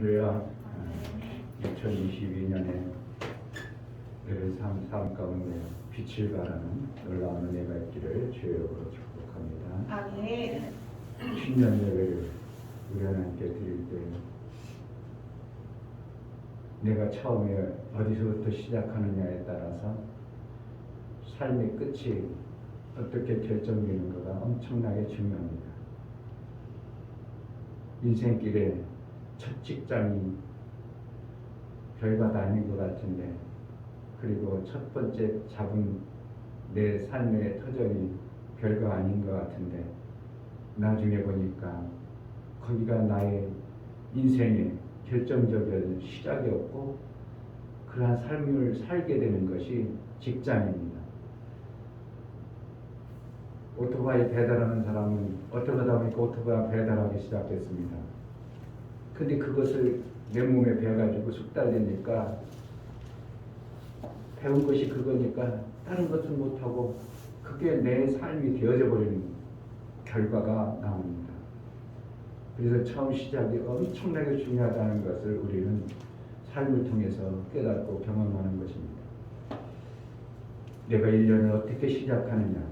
할렐루야. 2022년에 삶 가운데 빛을 발하는 놀라운 은혜가 있기를 주의 이름으로 축복합니다. 아멘. 신년 예배를 우리 하나님께 드릴 때 내가 처음에 어디서부터 시작하느냐에 따라서 삶의 끝이 어떻게 결정되는가가 엄청나게 중요합니다. 인생길에 첫 직장이 별바다 아닌 것 같은데, 그리고 첫 번째 잡은 내 삶의 터전이 별거 아닌 것 같은데, 나중에 보니까 거기가 나의 인생의 결정적인 시작이었고, 그러한 삶을 살게 되는 것이 직장입니다. 오토바이 배달하는 사람은 어떻게 하다 보니까 오토바이 배달하기 시작했습니다. 근데 그것을 내 몸에 배워가지고 숙달되니까 배운 것이 그거니까 다른 것은 못하고 그게 내 삶이 되어져 버리는 결과가 나옵니다. 그래서 처음 시작이 엄청나게 중요하다는 것을 우리는 삶을 통해서 깨닫고 경험하는 것입니다. 내가 1년을 어떻게 시작하느냐,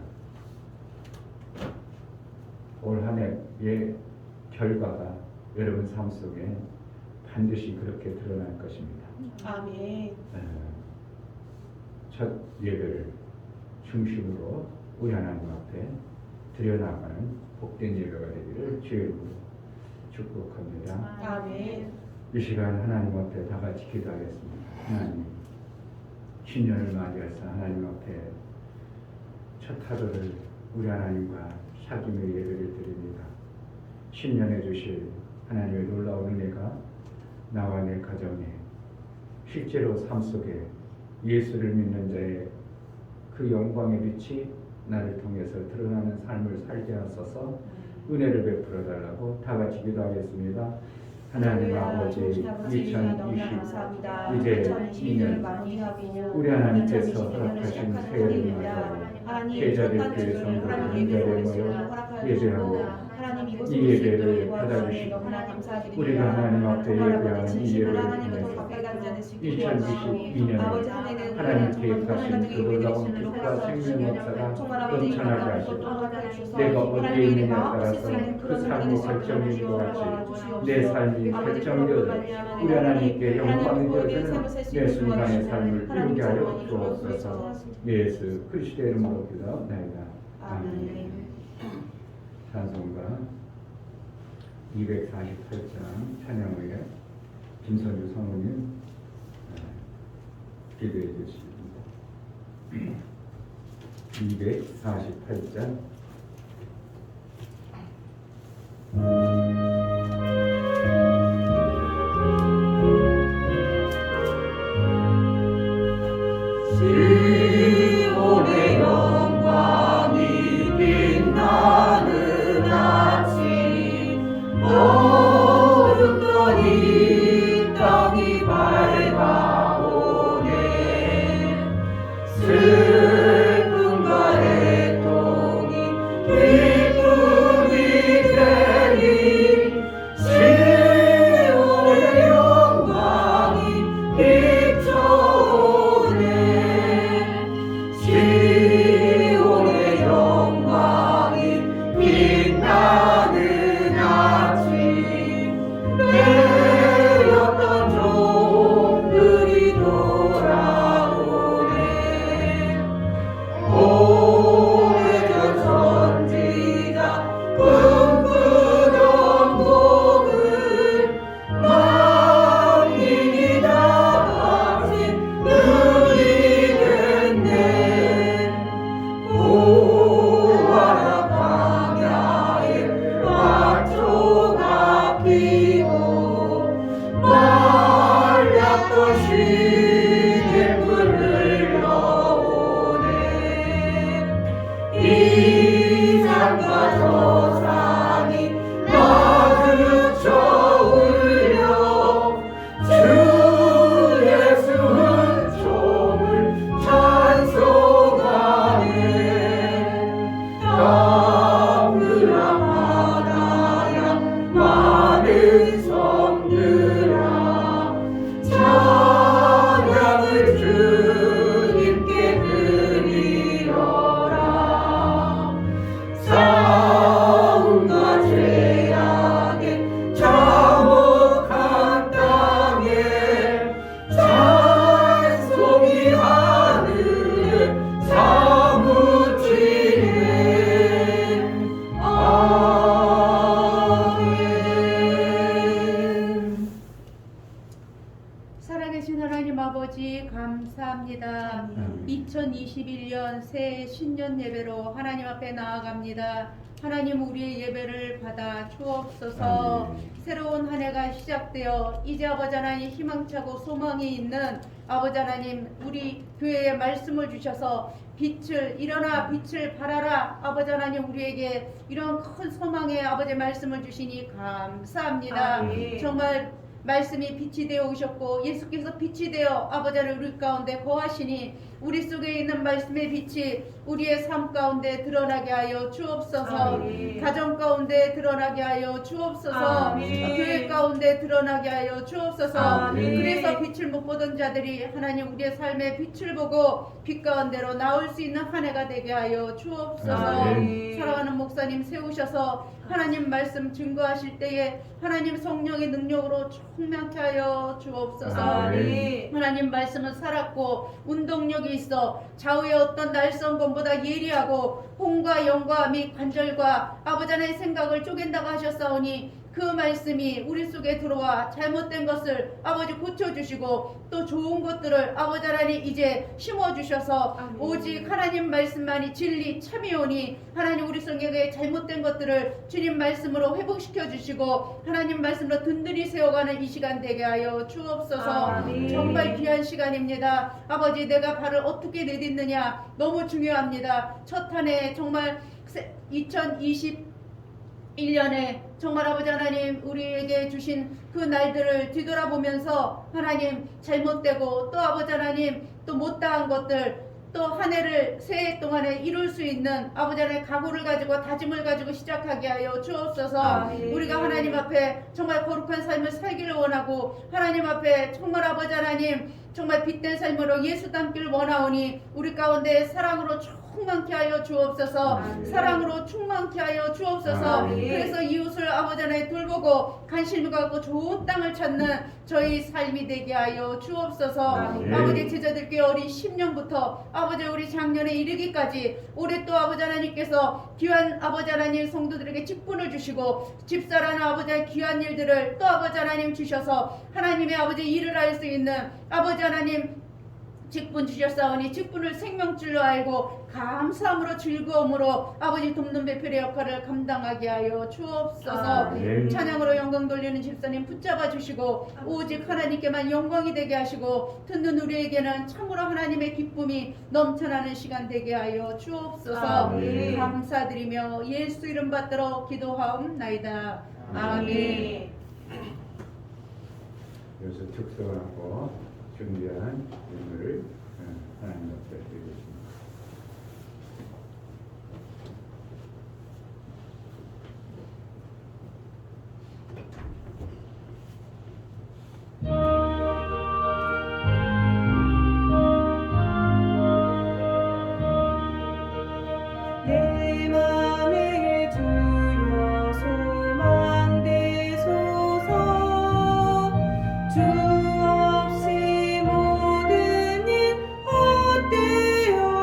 올 한 해의 결과가 여러분 삶 속에 반드시 그렇게 드러날 것입니다. 아멘. 첫 예배를 중심으로 우리 하나님 앞에 드려나가는 복된 예배가 되기를 주의 이름으로 축복합니다. 아멘. 이 시간 하나님 앞에 다 같이 기도하겠습니다. 하나님, 신년을 맞이해서 하나님 앞에 첫 하루를 우리 하나님과 사귐의 예배를 드립니다. 신년에 주실 하나님의 놀라운 은혜가 나와 내 가정에, 실제로 삶 속에 예수를 믿는 자의 그 영광의 빛이 나를 통해서 드러나는 삶을 살게 하소서. 은혜를 베풀어 달라고 다 같이 기도하겠습니다. 하나님 아버지, 2020 이제 2년 우리 하나님께서 허락하신 새해를 맞아 계절의 교회 성도들 한자리에 모여 예배하고 이 예배를 받아주시고 우리가 하나님 앞에 예배하는 이 예배를 통해서 2022년에 하나님 계획하신 그 놀라운 빛과 생명 역사가 넘쳐나게 하시고, 내가 어디에 있느냐에 따라서 그 삶이 결정된 것 같이 내 삶이 결정되어 우리 하나님께 영광이 되어지는 내 순간의 삶을 이루게 하여 주옵소서. 예수 그리스도의 이름으로 기도하옵나이다. 아멘. 찬송가 248장 찬양 후에 김선주 성우님 기도해 주십니다. 248장 시온의 영광이 빛나는 아침, 모든 것 이 땅이 밝아오네. 슬픔과 애통이 기쁨이 되리. 시온의 영광이 비춰오네. 시온의 영광이 빛나는 아침, 내 아버지 감사합니다. 아멘. 2021년 새 신년 예배로 하나님 앞에 나아갑니다. 하나님 우리의 예배를 받아 주옵소서. 아멘. 새로운 한 해가 시작되어 이제 아버지 하나님 희망차고 소망이 있는 아버지 하나님 우리 교회에 말씀을 주셔서 빛을 일어나 빛을 발하라 아버지 하나님 우리에게 이런 큰 소망의 아버지 말씀을 주시니 감사합니다. 아멘. 정말 말씀이 빛이 되어 오셨고 예수께서 빛이 되어 아버지 하나님 우리 가운데 거하시니 우리 속에 있는 말씀의 빛이 우리의 삶 가운데 드러나게 하여 주옵소서. 아멘. 가정 가운데 드러나게 하여 주옵소서. 아멘. 교회 가운데 드러나게 하여 주옵소서. 아멘. 그래서 빛을 못 보던 자들이 하나님 우리의 삶에 빛을 보고 빛 가운데로 나올 수 있는 한 해가 되게 하여 주옵소서. 아멘. 사랑하는 목사님 세우셔서 하나님 말씀 증거하실 때에 하나님 성령의 능력으로 충만케 하여 주옵소서. 아멘. 하나님 말씀은 살았고 운동력이 있어 좌우의 어떤 날선 검보다 예리하고 혼과 영과 및 관절과 아버지 하나님의 생각을 쪼갠다고 하셨사오니 그 말씀이 우리 속에 들어와 잘못된 것을 아버지 고쳐주시고 또 좋은 것들을 아버지 하나님 이제 심어주셔서 아멘. 오직 하나님 말씀만이 진리 참이오니 하나님 우리 속에 잘못된 것들을 주님 말씀으로 회복시켜 주시고 하나님 말씀으로 든든히 세워가는 이 시간 되게 하여 주옵소서. 아멘. 정말 귀한 시간입니다. 아버지 내가 발을 어떻게 내딛느냐 너무 중요합니다. 첫 한 해 정말 2021년에 정말 아버지 하나님 우리에게 주신 그 날들을 뒤돌아보면서 하나님 잘못되고 또 아버지 하나님 또 못다한 것들 또 한 해를 새해 동안에 이룰 수 있는 아버지 하나님 각오를 가지고 다짐을 가지고 시작하게 하여 주옵소서. 아멘. 우리가 하나님 앞에 정말 거룩한 삶을 살기를 원하고 하나님 앞에 정말 아버지 하나님 정말 빛된 삶으로 예수 닮기를 원하오니 우리 가운데 사랑으로 충만케 하여 주옵소서. 아멘. 사랑으로 충만케 하여 주옵소서. 아멘. 그래서 이웃을 아버지 하나님 돌보고 관심을 갖고 좋은 땅을 찾는 저희 삶이 되게 하여 주옵소서. 아멘. 아버지 제자들께 어린 10년부터 아버지 우리 작년에 이르기까지 올해 또 아버지 하나님께서 귀한 아버지 하나님 성도들에게 직분을 주시고 집사라는 아버지 하나님 귀한 일들을 또 아버지 하나님 주셔서 하나님의 아버지 일을 할 수 있는 아버지 하나님 직분 주셨사오니 직분을 생명줄로 알고 감사함으로 즐거움으로 아버지 돕는 배필의 역할을 감당하게 하여 주옵소서. 아멘. 찬양으로 영광 돌리는 집사님 붙잡아 주시고 오직 하나님께만 영광이 되게 하시고 듣는 우리에게는 참으로 하나님의 기쁨이 넘쳐나는 시간 되게 하여 주옵소서. 아멘. 감사드리며 예수 이름 받들어 기도하옵나이다. 아멘. 여기서 특별하고 준비한 인물을 하나님 앞에 드리겠습니다. 내 맘에 주여 소망되소서. 주 없이 모든 일 헛되어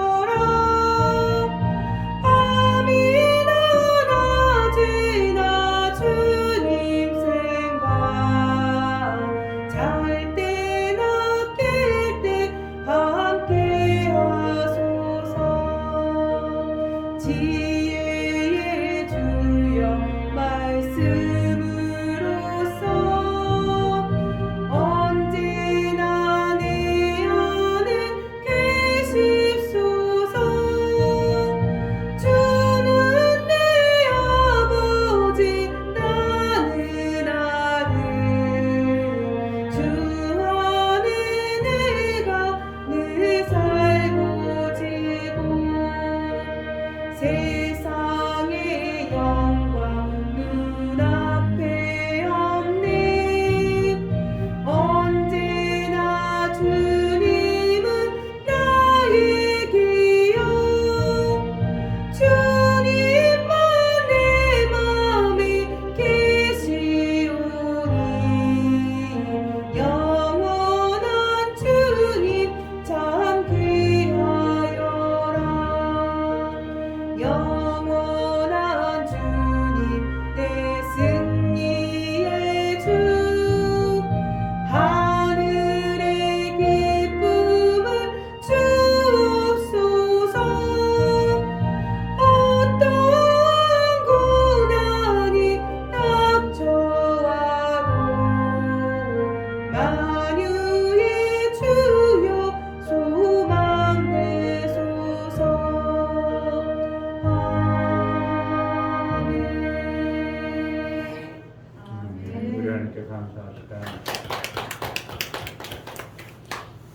만유의 주여 소망 되소서. 아멘. 우리 하나님께 감사합니다.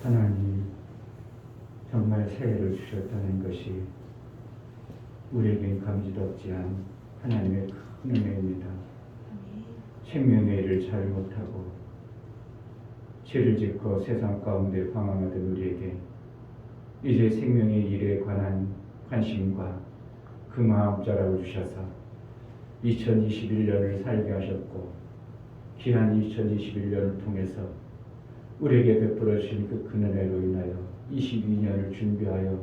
하나님 정말 새해를 주셨다는 것이 우리에겐 감지도 없지 않은 하나님의 큰 은혜입니다. 생명의 일을 잘 못하고 죄를 짓고 세상 가운데 방황하던 우리에게 이제 생명의 일에 관한 관심과 그 마음 자라고 주셔서 2021년을 살게 하셨고 귀한 2021년을 통해서 우리에게 베풀어 주신 그 큰 은혜로 인하여 22년을 준비하여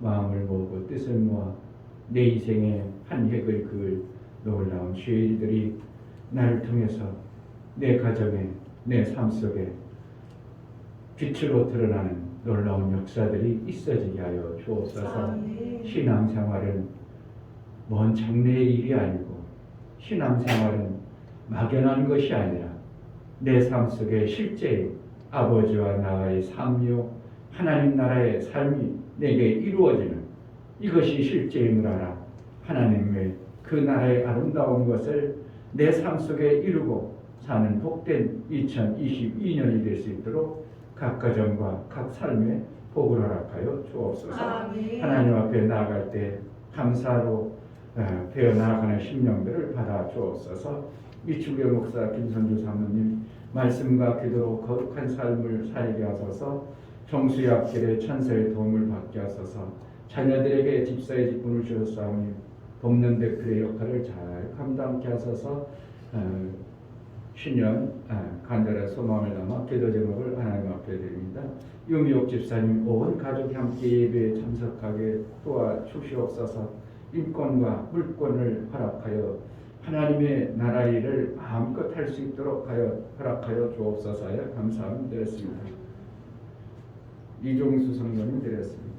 마음을 모으고 뜻을 모아 내 인생의 한 획을 그을 놀라운 주의 일들이 나를 통해서 내 가정에 내 삶 속에 빛으로 드러나는 놀라운 역사들이 있어지게 하여 주옵소서. 아멘. 신앙생활은 먼 장래의 일이 아니고 신앙생활은 막연한 것이 아니라 내 삶 속에 실제 아버지와 나의 삶이요 하나님 나라의 삶이 내게 이루어지는 이것이 실제임을 알아 하나님의 그 나라의 아름다운 것을 내 삶 속에 이루고 사는 복된 2022년이 될 수 있도록 각 가정과 각 삶에 복을 허락하여 주옵소서. 아멘. 하나님 앞에 나아갈 때 감사로 되어 나아가는 심령들을 받아 주옵소서. 이충교 목사 김선주 사모님 말씀과 기도로 거룩한 삶을 살게 하소서. 정수의 앞길에 천사의 도움을 받게 하소서. 자녀들에게 집사의 직분을 주셨사오니 돕는 데 그의 역할을 잘 감당케 하소서. 신년 간절한 소망을 담아 기도 제목을 하나님 앞에 드립니다. 유미옥 집사님 온 가족이 함께 예배에 참석하게 도와주시옵소서. 인권과 물권을 허락하여 하나님의 나라 일을 마음껏 할 수 있도록 허락하여 주옵소서에 감사함 드렸습니다. 이종수 성도님 드렸습니다.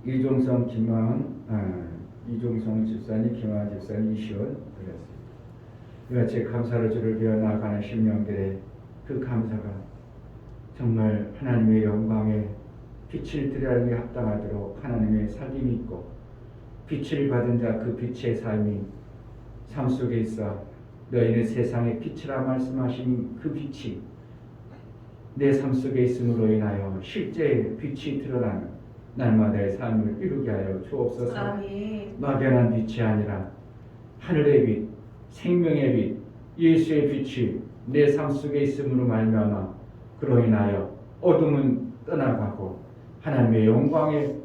이종성 집사님, 김하은 집사님, 이시원 드렸습니다. 이같이 감사를 주를 비워 나아가는 심령들의 그 감사가 정말 하나님의 영광에 빛을 드리는 게 합당하도록 하나님의 살림이 있고 빛을 받은 자 그 빛의 삶이 삶 속에 있어 너희는 세상의 빛이라 말씀하신 그 빛이 내 삶 속에 있음으로 인하여 실제 빛이 드러나는 날마다의 삶을 이루게 하여 주옵소서. 아멘. 막연한 빛이 아니라 하늘의 빛, 생명의 빛, 예수의 빛이 내 삶 속에 있음으로 말미암아 그로 인하여 어둠은 떠나가고 하나님의 영광의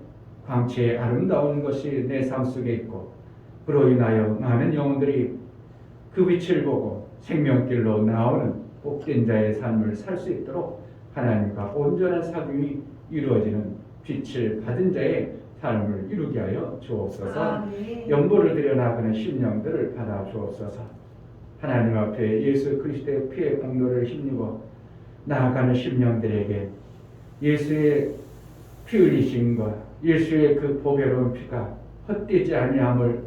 광채의 아름다운 것이 내 삶 속에 있고 그로 인하여 많은 영혼들이 그 빛을 보고 생명길로 나오는 복된 자의 삶을 살 수 있도록 하나님과 온전한 사귐이 이루어지는 빛을 받은 자의 삶을 이루게 하여 주옵소서. 아멘. 연보를 드려 나가는 심령들을 받아 주옵소서. 하나님 앞에 예수 그리스도의 피의 공로를 힘입어 나아가는 심령들에게 예수의 피 흘리심과 예수의 그 보배로운 피가 헛되지 아니함을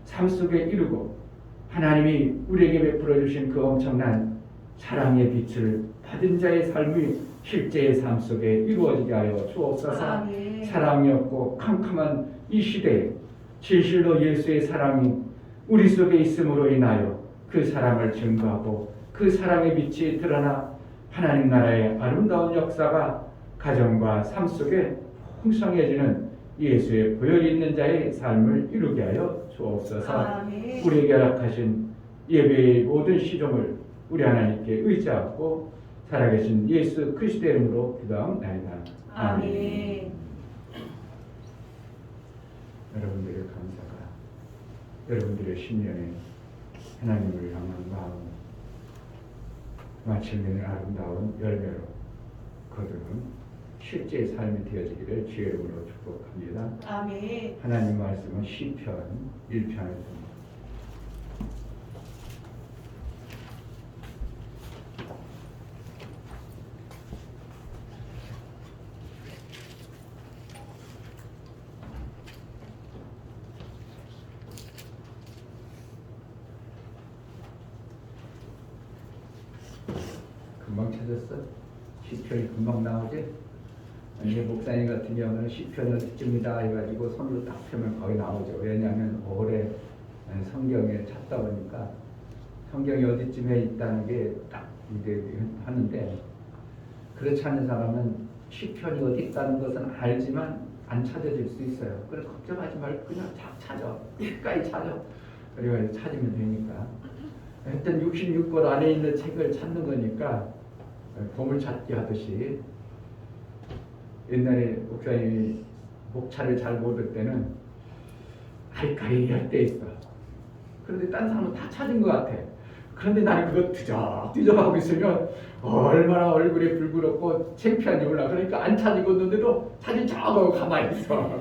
삶 속에 이루고 하나님이 우리에게 베풀어 주신 그 엄청난 사랑의 빛을 받은 자의 삶이 실제의 삶 속에 이루어지게 하여 주옵소서. 아멘. 사랑이 없고 캄캄한 이 시대에 진실로 예수의 사랑이 우리 속에 있음으로 인하여 그 사랑을 증거하고 그 사랑의 빛이 드러나 하나님 나라의 아름다운 역사가 가정과 삶 속에 풍성해지는 예수의 보혈 있는 자의 삶을 이루게 하여 주옵소서. 아멘. 우리에게 허락하신 예배의 모든 시종을 우리 하나님께 의지하고 살아계신 예수 그리스도의 이름으로 기도하옵나이다. 아멘. 여러분들의 감사가 여러분들의 신년에 하나님을 향한 마음 마침내 아름다운 열매로 거두는 실제 삶이 되어지기를 주의 이름으로 축복합니다. 아멘. 하나님 말씀은 시편 1편에 듭니다. 금방 찾았어? 시편이 금방 나오지? 이제 목사님 같은 경우는 시편 어디쯤이다 해가지고 손으로 딱 펴면 거의 나오죠. 왜냐하면 오래 성경에 찾다 보니까 성경이 어디쯤에 있다는 게 딱 이제 하는데, 그렇지 않은 사람은 시편이 어디 있다는 것은 알지만 안 찾아질 수 있어요. 그래서 걱정하지 말고 그냥 찾아. 끝까지 찾아. 그리고 찾으면 되니까. 하여튼 66권 안에 있는 책을 찾는 거니까 보물찾기 하듯이, 옛날에 목사님이 목차를 잘 모를 때는 알까이 할 때 있어. 그런데 딴 사람은 다 찾은 것 같아. 그런데 나는 그거 뒤적하고 있으면 얼마나 얼굴이 불그럽고 창피한지 몰라. 그러니까 안 찾고 있는데도 찾은 척하고 가만히 있어.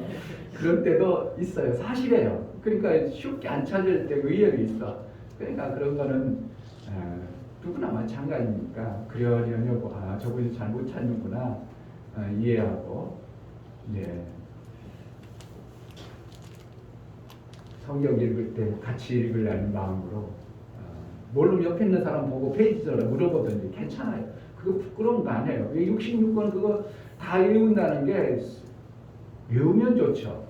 그런 때도 있어요. 사실이에요. 그러니까 쉽게 안 찾을 때 의외로 있어. 그러니까 그런 거는 누구나 마찬가지니까 그러려냐고, 저분이 잘못 찾는구나 이해하고, 네. 성경 읽을 때 같이 읽으려는 마음으로, 모르면 옆에 있는 사람 보고 페이지를 물어보든지 괜찮아요. 그거 부끄러운 거 아니에요. 66권 그거 다 외운다는 게 외우면 좋죠.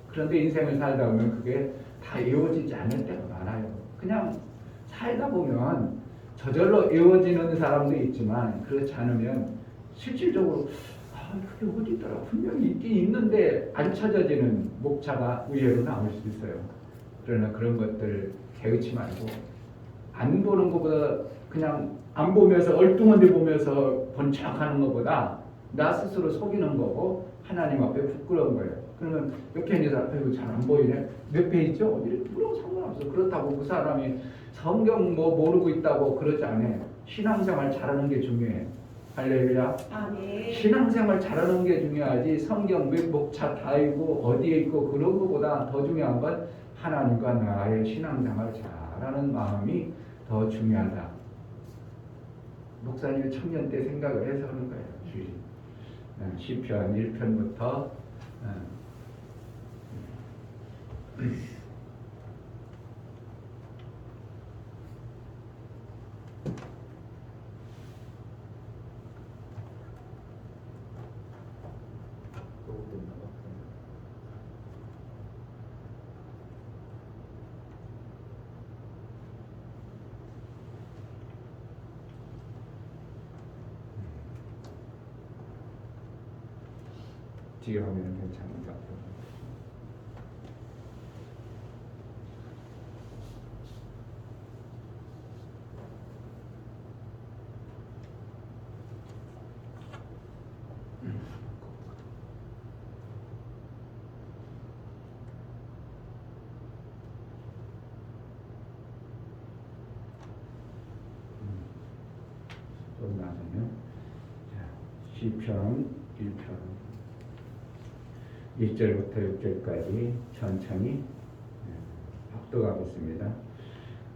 그런데 인생을 살다 보면 그게 다 외워지지 않을 때가 많아요. 그냥 살다 보면 저절로 외워지는 사람도 있지만, 그렇지 않으면 실질적으로 그게 어디더라 분명히 있긴 있는데 안 찾아지는 목차가 의외로 나올 수 있어요. 그러나 그런 것들 개의치 말고, 안 보는 것보다 그냥 안 보면서 얼뚱한 데 보면서 번쩍하는 것보다 나 스스로 속이는 거고 하나님 앞에 부끄러운 거예요. 그러면 옆에 있는 사람, 이거 잘 안 보이네? 몇 페이지죠? 이렇게 물어도 상관없어. 그렇다고 그 사람이 성경 뭐 모르고 있다고 그러지 않아요. 신앙생활 잘하는 게 중요해. 할렐루야. 아멘. 신앙생활 잘하는 게 중요하지 성경 몇 목차 다 읽고 어디에 있고 그런 것보다 더 중요한 건 하나님과 나의 신앙생활 잘하는 마음이 더 중요하다. 목사님이 청년 때 생각을 해서 하는 거예요. 시편 1편부터 뒤에 하면 괜찮은 것 같아요. 또 나서면 시편 1편 1절부터 6절까지 천천히 합독하겠습니다.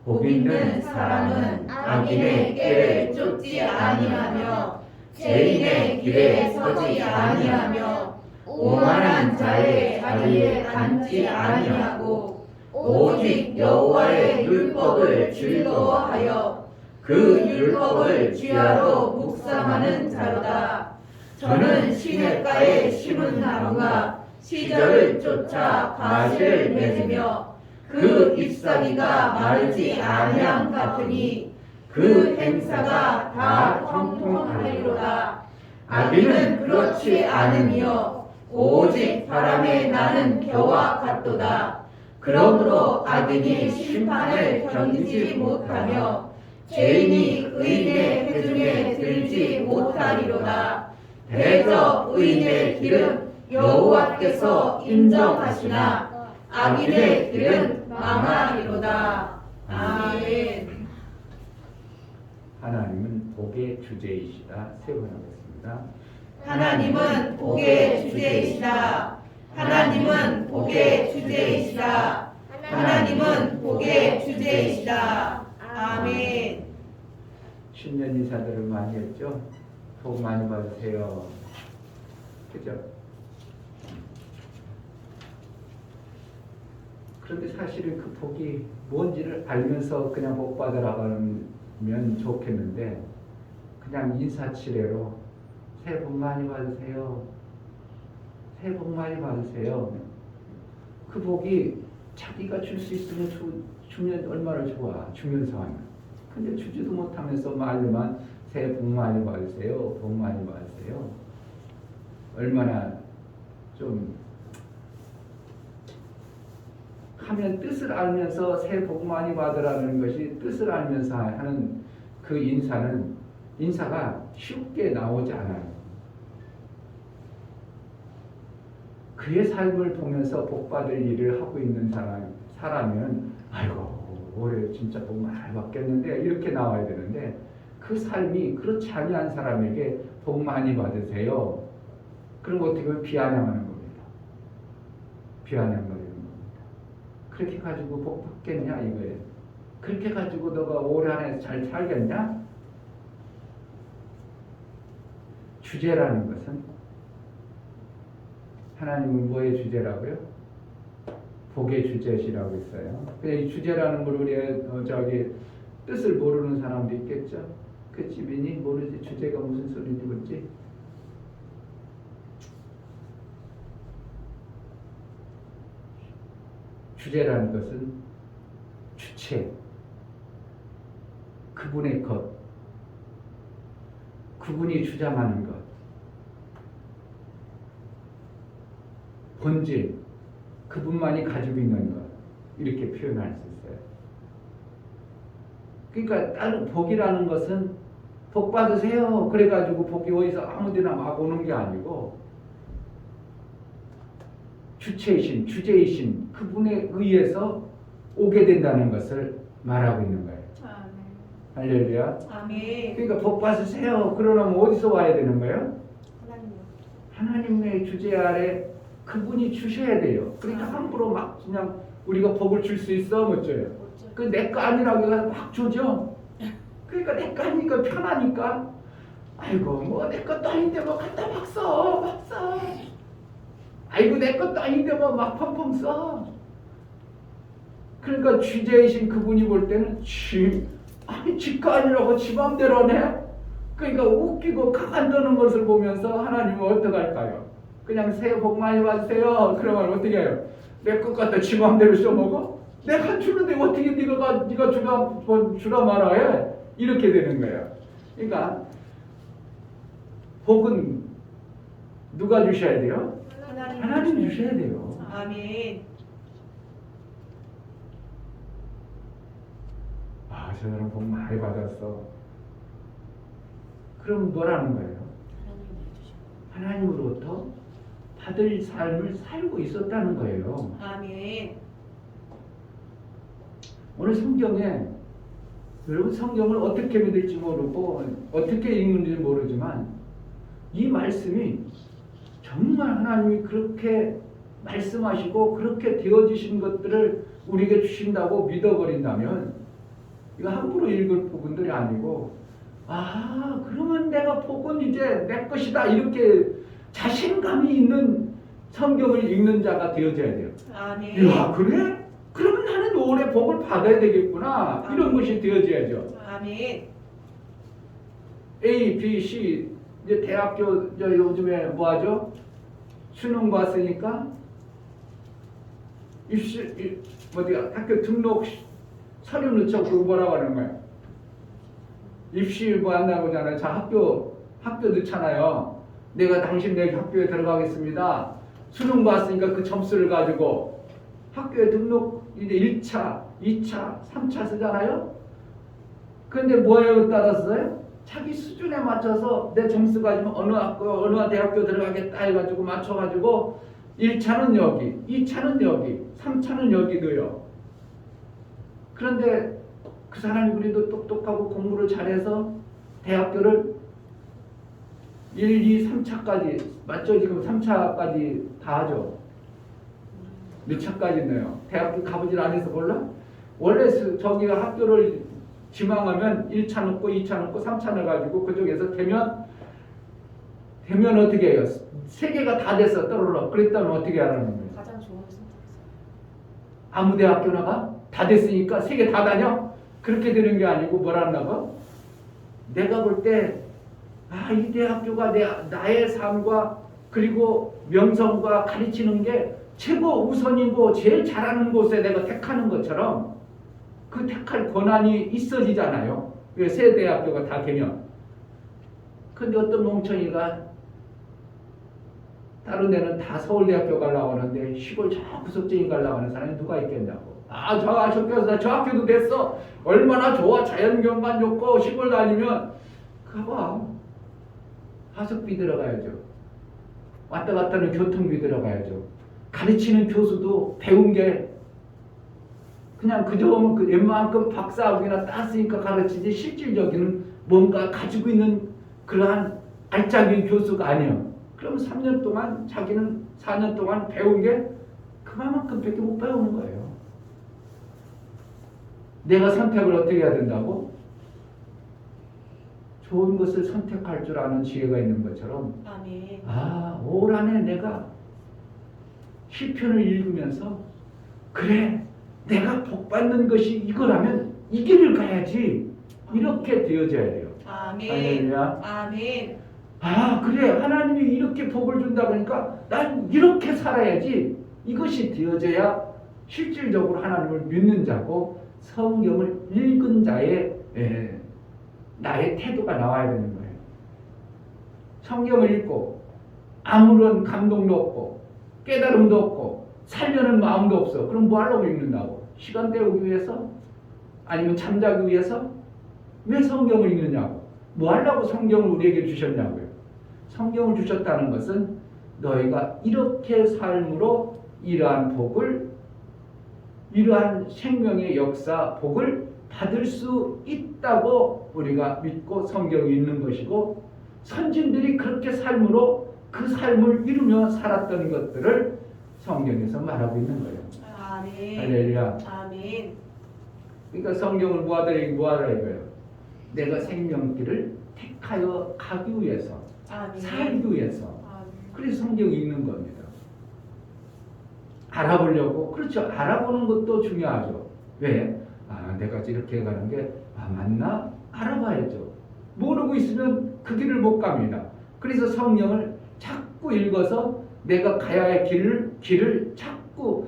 복 있는 사람은 악인의 꾀를 쫓지 아니하며 죄인의 길에 서지 아니하며 오만한 자의 자리에 앉지 아니하고 오직 여호와의 율법을 즐거워하여 그 율법을 주야로 묵상하는 자로다. 저는 시냇가에 심은 나무가 시절을 쫓아 가시를 맺으며 그 잎사귀가 마르지 아니함 같으니 그 행사가 다 형통하리로다. 악인은 그렇지 않으며 오직 바람에 나는 겨와 같도다. 그러므로 악인이 심판을 견디지 못하며 죄인이 의인의 회중에 들지 못하리로다. 대저 의인의 길은 여호와께서 인정하시나 악인의 길은 망하리로다. 아멘. 하나님은 복의 주제이시다. 세 번 하겠습니다. 하나님은 복의 주제이시다. 하나님은 복의 주제이시다. 하나님은 복의 주제이시다. 아멘. 신년 인사들을 많이 했죠. 복 많이 받으세요. 그죠? 그런데 사실은 그 복이 뭔지를 알면서 그냥 복 받으라고 하면 좋겠는데, 그냥 인사치레로 새해 복 많이 받으세요. 새해 복 많이 받으세요. 그 복이 자기가 줄 수 있으면 주면 얼마나 좋아. 주면서 하면. 근데 주지도 못하면서 말로만 새해 복 많이 받으세요. 복 많이 받으세요. 얼마나 좀 하면 뜻을 알면서 새해 복 많이 받으라는 것이 뜻을 알면서 하는 그 인사가 쉽게 나오지 않아요. 그의 삶을 보면서 복받을 일을 하고 있는 사람이면 아이고 올해 진짜 복 많이 받겠는데 이렇게 나와야 되는데 그 삶이 그렇지 아니한 사람에게 복 많이 받으세요. 그럼 어떻게 보면 비아냥하는 겁니다. 비아냥거리는 겁니다. 그렇게 가지고 복 받겠냐 이거예요. 그렇게 가지고 너가 올해 안에 잘 살겠냐? 주제라는 것은 하나님은 뭐의 주제라고요? 복의 주제시라고 있어요. 근데 이 주제라는 걸 우리 뜻을 모르는 사람도 있겠죠. 그 집이니 모르지 주제가 무슨 소리인지 묻지. 주제라는 것은 주체, 그분의 것, 그분이 주장하는 것, 본질, 그분만이 가지고 있는 것 이렇게 표현할 수 있어요. 그러니까 다른 복이라는 것은 복 받으세요 그래가지고 복이 어디서 아무데나 막 오는 게 아니고 주체이신 주제이신 그분에 의해서 오게 된다는 것을 말하고 있는 거예요. 할렐루야. 아멘. 그러니까 복 받으세요 그러려면 어디서 와야 되는 거예요? 하나님. 하나님의 주제 아래 그분이 주셔야 돼요. 그러니까 함부로 막 그냥 우리가 복을 줄 수 있어 못 줘요. 그 내 거 아니라고 해서 막 줘죠. 그러니까 내 거 아니니까 편하니까 아이고 뭐 내 것도 아닌데 뭐 갖다 막 써. 아이고 내 것도 아닌데 뭐 막 펑펑 써. 그러니까 주제이신 그분이 볼 때는 아니 지거 아니라고 지 맘대로 하네. 그러니까 웃기고 가만두는 것을 보면서 하나님은 어떡할까요? 그냥 새해 복 많이 받으세요. 그러면 어떻게 해요? 내 것 갖다 지 맘대로 써먹어? 내가 주는데 어떻게 네가 주라 말아 해? 이렇게 되는 거예요. 그러니까 복은 누가 주셔야 돼요? 하나님 주셔야 돼요. 아멘. 아, 저 사람 복 많이 받았어. 그럼 뭐라는 거예요? 하나님으로부터 받을 삶을 살고 있었다는 거예요. 아멘. 오늘 성경에 여러분 성경을 어떻게 믿을지 모르고 어떻게 읽는지 모르지만 이 말씀이 정말 하나님이 그렇게 말씀하시고 그렇게 되어지신 것들을 우리에게 주신다고 믿어버린다면 이거 함부로 읽을 부분들이 아니고 그러면 내가 복은 이제 내 것이다 이렇게 자신감이 있는 성경을 읽는 자가 되어져야 돼요. 아멘. 야 그래? 그러면 나는 올해 복을 받아야 되겠구나. 이런 것이 되어져야죠. 아멘. A, B, C 이제 대학교 요즘에 뭐 하죠? 수능 봤으니까 학교 등록 서류 넣자고 뭐라고 하는 거예요? 입시 뭐 한다고 하잖아요. 자 학교 넣잖아요. 내가 당신 내 학교에 들어가겠습니다. 수능 봤으니까 그 점수를 가지고 학교에 등록 이제 1차, 2차, 3차 쓰잖아요. 그런데 뭐에 따라서 써요? 자기 수준에 맞춰서 내 점수 가지고 어느 대학교 들어가겠다 해가지고 맞춰가지고 1차는 여기, 2차는 여기, 3차는 여기 넣어요. 그런데 그 사람이 그래도 똑똑하고 공부를 잘해서 대학교를 1, 2, 3차까지 맞죠? 지금 3차까지 다 하죠. 몇 차까지 넣어요? 대학교 가보질 않아서 몰라? 원래 저기가 학교를 지망하면 1차 넣고 2차 넣고 3차 넣어가지고 그쪽에서 되면 어떻게 해요? 3개가 다 됐어 떨어져. 그랬다면 어떻게 하라는 거예요? 가장 좋은 선택했어요. 아무 대학교나가 다 됐으니까 3개 다 다녀? 그렇게 되는 게 아니고 뭐라나 봐? 내가 볼 때 이 대학교가 나의 삶과 그리고 명성과 가르치는 게 최고 우선이고 제일 잘하는 곳에 내가 택하는 것처럼 그 택할 권한이 있어지잖아요. 왜 새 대학교가 다 개면. 근데 어떤 멍청이가 다른 데는 다 서울대학교 가려고 하는데 시골 저 구석쟁이 가려고 하는 사람이 누가 있겠냐고. 저 학교도 됐어. 얼마나 좋아. 자연경관 좋고 시골 다니면 가봐. 하숙비 들어가야죠. 왔다 갔다 하는 교통비 들어가야죠. 가르치는 교수도 배운 게 그냥 그저 웬만큼 박사학위나 땄으니까 가르치지 실질적인 뭔가 가지고 있는 그러한 알짜기 교수가 아니에요. 그럼 3년 동안 자기는 4년 동안 배운 게 그만큼밖에 못 배우는 거예요. 내가 선택을 어떻게 해야 된다고? 좋은 것을 선택할 줄 아는 지혜가 있는 것처럼 아멘. 올 한해 내가 시편을 읽으면서 그래 내가 복받는 것이 이거라면 이 길을 가야지 이렇게 되어져야 돼요. 아멘. 할렐루야. 아멘. 그래 하나님이 이렇게 복을 준다 그러니까 난 이렇게 살아야지 이것이 되어져야 실질적으로 하나님을 믿는 자고 성경을 읽은 자의 나의 태도가 나와야 되는 거예요. 성경을 읽고 아무런 감동도 없고 깨달음도 없고 살려는 마음도 없어. 그럼 뭐 하려고 읽는다고? 시간 때우기 위해서? 아니면 잠자기 위해서? 왜 성경을 읽느냐고? 뭐 하려고 성경을 우리에게 주셨냐고요? 성경을 주셨다는 것은 너희가 이렇게 삶으로 이러한 복을 이러한 생명의 역사 복을 받을 수 있다고 우리가 믿고 성경이 있는 것이고 선진들이 그렇게 삶으로 그 삶을 이루며 살았던 것들을 성경에서 말하고 있는 거예요. 아멘. 할렐루야. 아멘. 그러니까 성경을 뭐하더라 이거예요. 내가 생명길을 택하여 가기 위해서 아멘. 살기 위해서 아멘. 그래서 성경 읽는 겁니다. 알아보려고 그렇죠. 알아보는 것도 중요하죠. 왜? 내가 이렇게 가는 게 맞나? 알아봐야죠. 모르고 있으면 그 길을 못 갑니다. 그래서 성경을 자꾸 읽어서 내가 가야 할 길을 자꾸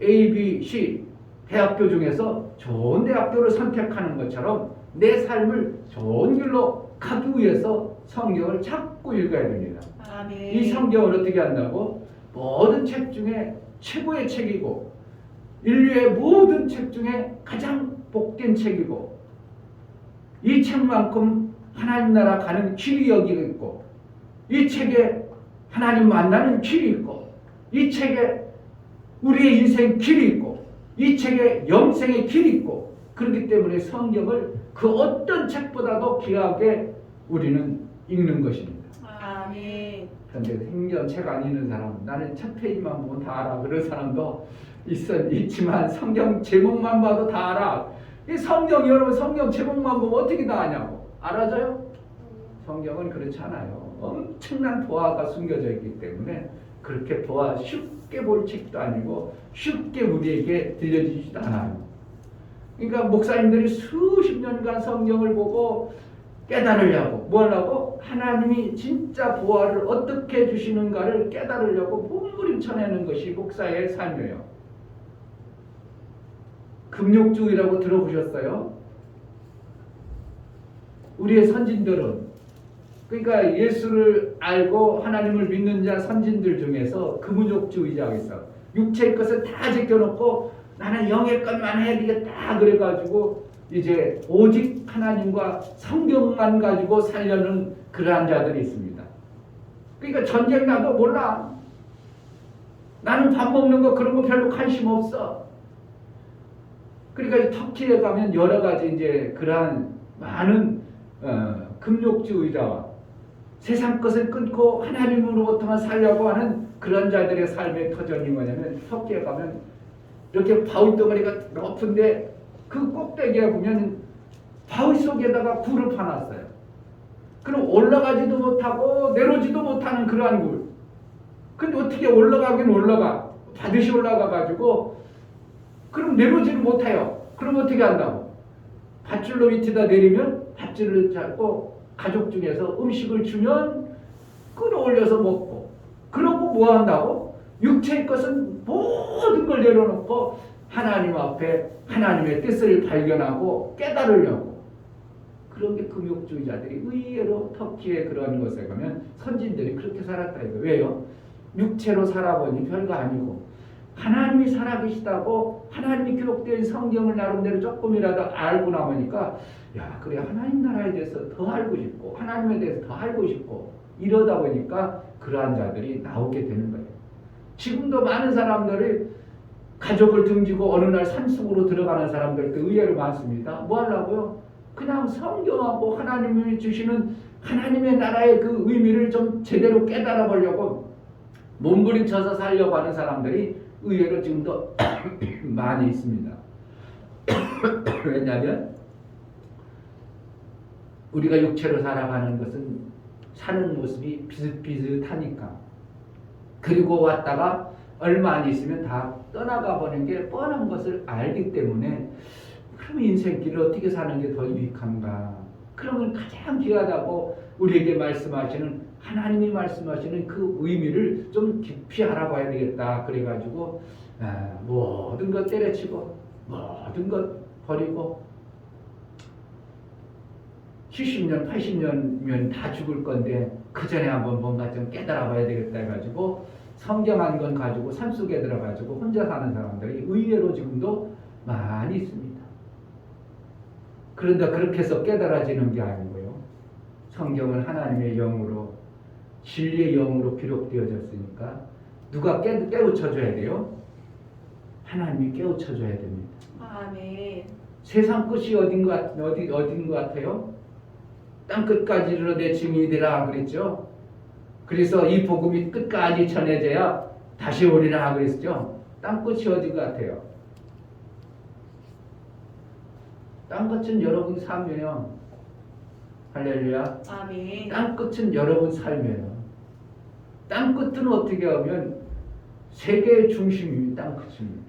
A, B, C 대학교 중에서 좋은 대학교를 선택하는 것처럼 내 삶을 좋은 길로 가기 위해서 성경을 자꾸 읽어야 됩니다. 아멘. 이 성경을 어떻게 한다고? 모든 책 중에 최고의 책이고 인류의 모든 책 중에 가장 복된 책이고 이 책만큼 하나님 나라 가는 길이 여기 있고 이 책에 하나님 만나는 길이 있고 이 책에 우리의 인생 길이 있고 이 책에 영생의 길이 있고 그렇기 때문에 성경을 그 어떤 책보다도 귀하게 우리는 읽는 것입니다. 아멘. 그런데 생전 책 안 읽는 사람 나는 첫 페이지만 보면 다 알아 그런 사람도 있지만 성경 제목만 봐도 다 알아. 이 성경 여러분 성경 제목만 보면 어떻게 다 아냐고. 알아져요? 성경은 그렇지 않아요. 엄청난 보화가 숨겨져 있기 때문에 그렇게 보화 쉽게 볼 책도 아니고 쉽게 우리에게 들려지지도 않아요. 그러니까 목사님들이 수십 년간 성경을 보고 깨달으려고 뭐 하려고? 하나님이 진짜 보화를 어떻게 주시는가를 깨달으려고 몸부림쳐내는 것이 목사의 삶이에요. 금욕주의라고 들어보셨어요? 우리의 선진들은 그러니까 예수를 알고 하나님을 믿는 자 선진들 중에서 금욕주의자가 있어. 육체의 것을 다 제껴놓고 나는 영의 것만 해야 되겠다 그래가지고 이제 오직 하나님과 성경만 가지고 살려는 그러한 자들이 있습니다. 그러니까 전쟁 나도 몰라. 나는 밥 먹는 거 그런 거 별로 관심 없어. 그러니까 터키에 가면 여러 가지 이제 그러한 많은 금욕주의자와 세상 것을 끊고 하나님으로부터만 살려고 하는 그런 자들의 삶의 터전이 뭐냐면 터키에 가면 이렇게 바위 덩어리가 높은데 그 꼭대기에 보면 바위 속에다가 굴을 파놨어요. 그럼 올라가지도 못하고 내려오지도 못하는 그러한 굴. 근데 어떻게 올라가긴 올라가. 반드시 올라가가지고 그럼 내려오지는 못해요. 그럼 어떻게 한다고? 밧줄로 밑에다 내리면 밧줄을 잡고 가족 중에서 음식을 주면 끌어올려서 먹고, 그러고 뭐 한다고? 육체의 것은 모든 걸 내려놓고 하나님 앞에 하나님의 뜻을 발견하고 깨달으려고. 그런 게 금욕주의자들이 의외로 터키의 그런 곳에 가면 선진들이 그렇게 살았다 이거. 왜요? 육체로 살아보니 별거 아니고 하나님이 살아계시다고 하나님이 기록된 성경을 나름대로 조금이라도 알고 나보니까 야 그래 하나님 나라에 대해서 더 알고 싶고 하나님에 대해서 더 알고 싶고 이러다 보니까 그러한 자들이 나오게 되는 거예요. 지금도 많은 사람들이 가족을 등지고 어느 날 산속으로 들어가는 사람들도 의외로 많습니다. 뭐 하려고요? 그냥 성경하고 하나님이 주시는 하나님의 나라의 그 의미를 좀 제대로 깨달아 보려고 몸부림쳐서 살려고 하는 사람들이 의외로 지금도 많이 있습니다. 왜냐하면 우리가 육체로 살아가는 것은 사는 모습이 비슷비슷하니까. 그리고 왔다가 얼마 안 있으면 다 떠나가 버리는 게 뻔한 것을 알기 때문에 그럼 인생길을 어떻게 사는 게 더 유익한가? 그러면 가장 귀하다고 우리에게 말씀하시는 하나님이 말씀하시는 그 의미를 좀 깊이 알아봐야 되겠다. 그래가지고 모든 것 때려치고 모든 것 버리고 70년, 80년이면 다 죽을 건데 그 전에 한번 뭔가 좀 깨달아 봐야 되겠다 해가지고 성경 한 권 가지고 산속에 들어가지고 혼자 사는 사람들이 의외로 지금도 많이 있습니다. 그런데 그렇게 해서 깨달아지는 게 아니고요. 성경은 하나님의 영으로 진리의 영으로 기록되어졌으니까 누가 깨우쳐줘야 돼요? 하나님이 깨우쳐줘야 됩니다. 아멘. 세상 끝이 어딘 것 같아요? 땅 끝까지 이르러 내 증인이 되라 그랬죠. 그래서 이 복음이 끝까지 전해져야 다시 오리라 그랬죠. 땅 끝이 어딘 것 같아요? 땅 끝은 여러분 삶이에요. 할렐루야. 아멘. 땅 끝은 여러분 삶이에요. 땅 끝은 어떻게 하면 세계의 중심이 땅 끝입니다.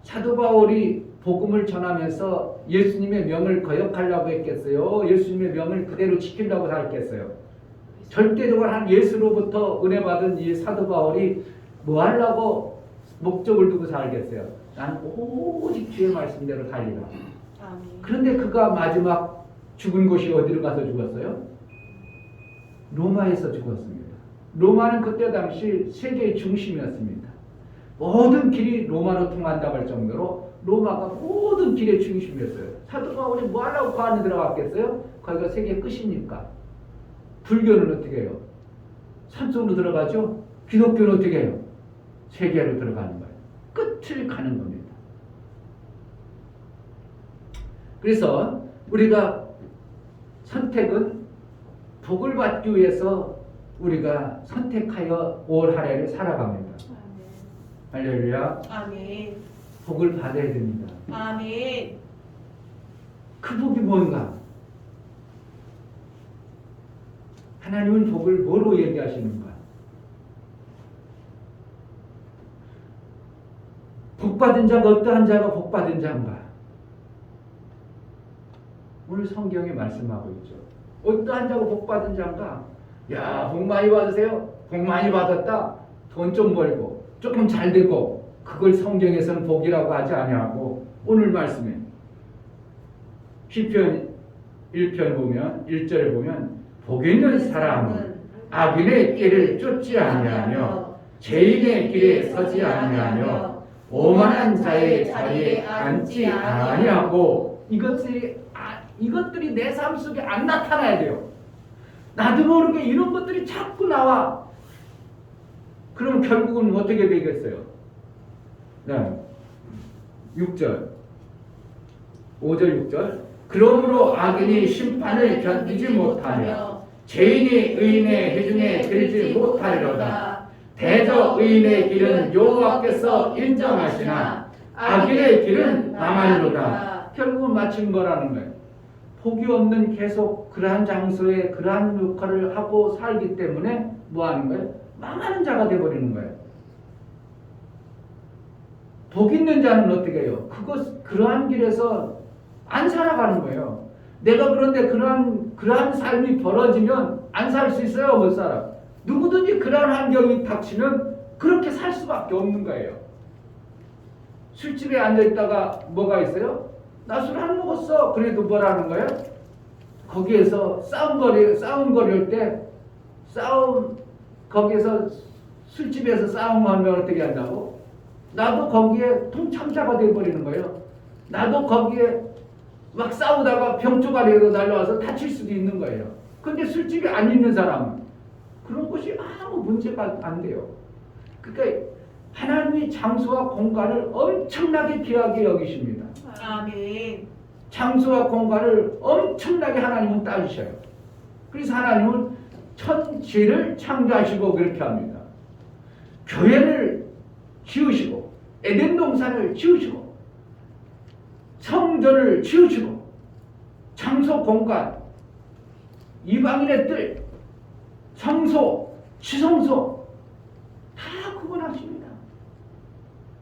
사도 바울이 복음을 전하면서 예수님의 명을 거역하려고 했겠어요? 예수님의 명을 그대로 지키려고 살겠어요? 절대적으로 한 예수로부터 은혜 받은 이 사도 바울이 뭐 하려고 목적을 두고 살겠어요? 난 오직 주의 말씀대로 살리라. 아멘. 그런데 그가 마지막 죽은 곳이 어디로 가서 죽었어요? 로마에서 죽었습니다. 로마는 그때 당시 세계의 중심이었습니다. 모든 길이 로마로 통한다고 할 정도로 로마가 모든 길의 중심이었어요. 사도 바울이 뭐 하려고 그 안에 들어갔겠어요? 거기가 세계의 끝입니까? 불교는 어떻게 해요? 산속으로 들어가죠? 기독교는 어떻게 해요? 세계로 들어가는 거예요. 끝을 가는 겁니다. 그래서 우리가 선택은 복을 받기 위해서 우리가 선택하여 올 한해를 살아갑니다. 할렐루야. 아멘. 복을 받아야 됩니다. 아멘. 그 복이 뭔가? 하나님은 복을 뭐로 얘기하시는가? 복받은 자가 어떠한 자가 복받은 자인가? 오늘 성경에 말씀하고 있죠. 어떠한 자가 복받은 자인가? 야, 복 많이 받으세요. 복 많이 받았다. 돈 좀 벌고 조금 잘 되고 그걸 성경에서는 복이라고 하지 아니하고 오늘 말씀에 시편 1편 보면 1절에 보면 복 있는 사람은 악인의 길을 쫓지 아니하며 죄인의 길에 서지 아니하며 오만한 자의 자리에 앉지 아니하고 이것들이 내 삶 속에 안 나타나야 돼요. 나도 모르게 이런 것들이 자꾸 나와. 그럼 결국은 어떻게 되겠어요? 네. 6절 5절 6절 그러므로 악인이 심판을 견디지 못하며 죄인이 의인의 회중에 들지 못하리로다. 대저 의인의 길은 여호와께서 인정하시나 악인의 길은 망하리로다. 결국은 마친 거라는 거예요. 복이 없는 계속 그러한 장소에 그러한 역할을 하고 살기 때문에 뭐 하는 거예요? 망하는 자가 되어버리는 거예요. 복 있는 자는 어떻게 해요? 그러한 길에서 안 살아가는 거예요. 내가 그런데 그러한 그러한 삶이 벌어지면 안 살 수 있어요? 못 살아? 누구든지 그러한 환경이 닥치면 그렇게 살 수밖에 없는 거예요. 술집에 앉아있다가 뭐가 있어요? 나 술 안 먹었어. 그래도 뭐라는 거예요? 거기에서 싸움 거릴 때 거기에서 술집에서 싸움하면 어떻게 한다고? 나도 거기에 동참자가 되어버리는 거예요. 나도 거기에 막 싸우다가 병조가리로 날라와서 다칠 수도 있는 거예요. 근데 술집에 안 있는 사람은 그런 것이 아무 문제가 안 돼요. 그러니까 하나님이 장소와 공간을 엄청나게 귀하게 여기십니다. 아멘. 장소와 공간을 엄청나게 하나님은 따지셔요. 그래서 하나님은 천지를 창조하시고 그렇게 합니다. 교회를 지으시고 에덴 동산을 지으시고 성전을 지으시고 장소 공간 이방인의 뜰 성소 지성소 다 구분하십니다.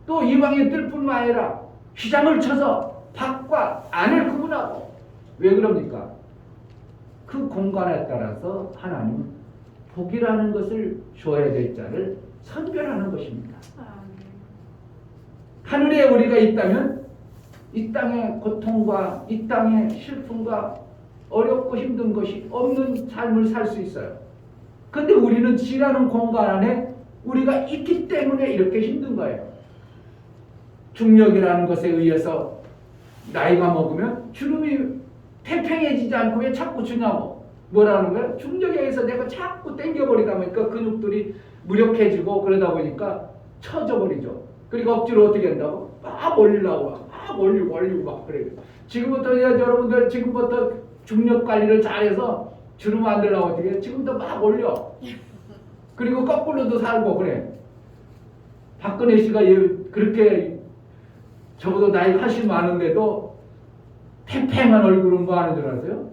또 이방인의 뜰뿐만 아니라 휘장을 쳐서 밖과 안을 구분하고 왜 그럽니까? 그 공간에 따라서 하나님은 복이라는 것을 줘야 될 자를 선별하는 것입니다. 하늘에 우리가 있다면 이 땅의 고통과 이 땅의 슬픔과 어렵고 힘든 것이 없는 삶을 살 수 있어요. 근데 우리는 지라는 공간 안에 우리가 있기 때문에 이렇게 힘든 거예요. 중력이라는 것에 의해서 나이가 먹으면 주름이 팽팽해지지 않고 왜 자꾸 주냐고 뭐라는 거예요? 중력에 의해서 내가 자꾸 당겨버리다 보니까 근육들이 무력해지고 그러다 보니까 처져 버리죠. 그리고 억지로 어떻게 한다고? 막 올리려고 막 올리고 막 그래요. 지금부터 여러분들 지금부터 중력 관리를 잘해서 주름 안 들려고 어떻게 해요? 지금부터 막 올려. 그리고 거꾸로도 살고 그래. 박근혜 씨가 그렇게 저보다 나이가 훨씬 많은데도 팽팽한 얼굴은 뭐 하는 줄 아세요?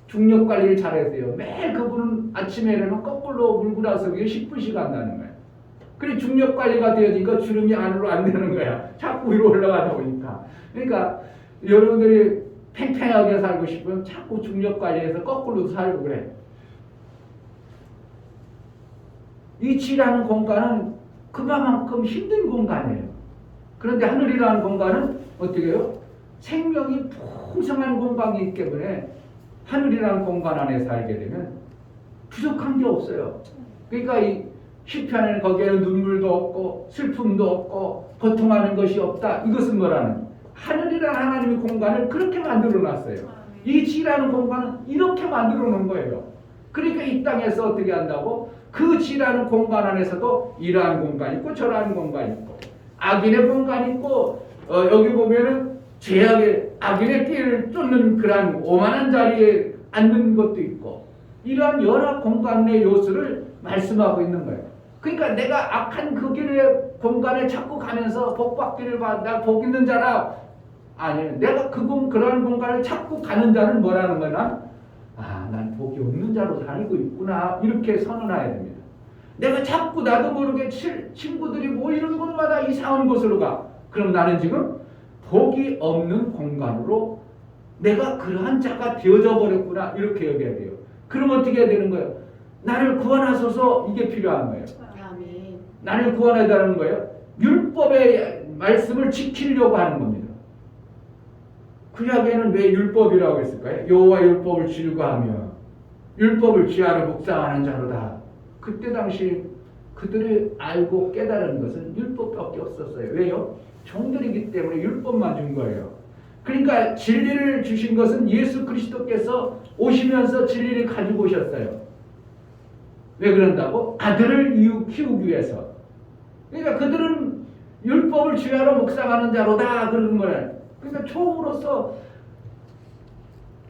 중력 관리를 잘해서요. 매일 그분은 아침에는 거꾸로 물고 나서 10분씩 한다는 거예요. 그래 중력 관리가 되어지니까 주름이 안으로 안 되는 거야. 자꾸 위로 올라가다 보니까. 그러니까 여러분들이 팽팽하게 살고 싶으면 자꾸 중력 관리해서 거꾸로 살고 그래. 이 지라는 공간은 그만큼 힘든 공간이에요. 그런데 하늘이라는 공간은 어떻게 해요? 생명이 풍성한 공간이 있기 때문에 하늘이라는 공간 안에 살게 되면 부족한 게 없어요. 그러니까 이 시편에는 거기에는 눈물도 없고 슬픔도 없고 고통하는 것이 없다. 이것은 뭐라는? 하늘이라는 하나님의 공간을 그렇게 만들어 놨어요. 이 지라는 공간은 이렇게 만들어 놓은 거예요. 그러니까 이 땅에서 어떻게 한다고? 그 지라는 공간 안에서도 이러한 공간이 있고 저러한 공간이 있고 악인의 공간이 있고 여기 보면은 죄악의 악인의 길을 쫓는 그러한 오만한 자리에 앉는 것도 있고 이러한 여러 공간의 요소를 말씀하고 있는 거예요. 그러니까 내가 악한 그 길의 공간에 자꾸 가면서 복 받기를 나 복 있는 자라 아니 내가 그러한 공간을 자꾸 가는 자는 뭐라는 거냐? 난 복이 없는 자로 살고 있구나 이렇게 선언해야 됩니다. 내가 자꾸 나도 모르게 친구들이 모이는 곳마다 이상한 곳으로 가. 그럼 나는 지금 복이 없는 공간으로 내가 그러한 자가 되어져 버렸구나 이렇게 여겨야 돼요. 그럼 어떻게 해야 되는 거예요? 나를 구원하소서 이게 필요한 거예요. 아멘. 나를 구원해달라는 거예요. 율법의 말씀을 지키려고 하는 겁니다. 구약에는 왜 율법이라고 했을까요? 여호와 율법을 즐거하며 율법을 지하로 묵상하는 자로다. 그때 당시 그들이 알고 깨달은 것은 율법밖에 없었어요. 왜요? 종들이기 때문에 율법만 준 거예요. 그러니까 진리를 주신 것은 예수 그리스도께서 오시면서 진리를 가지고 오셨어요. 왜 그런다고? 아들을 키우기 위해서. 그러니까 그들은 율법을 주야로 묵상하는 자로다 그러는 거예요. 그러니까 종으로서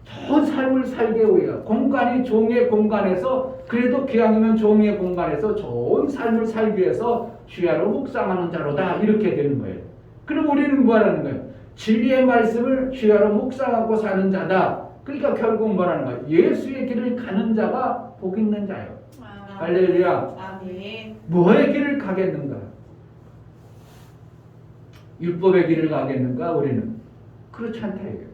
좋은 삶을 살게 오요. 공간이 종의 공간에서 그래도 기왕이면 종의 공간에서 좋은 삶을 살기 위해서 주야로 묵상하는 자로다 이렇게 되는 거예요. 그럼 우리는 뭐라는 거예요? 진리의 말씀을 주야로 묵상하고 사는 자다. 그러니까 결국 뭐라는 거예요? 예수의 길을 가는 자가 복 있는 자예요. 할렐루야. 아멘. 뭐의 길을 가겠는가? 율법의 길을 가겠는가? 우리는 그렇지 않다 이거예요.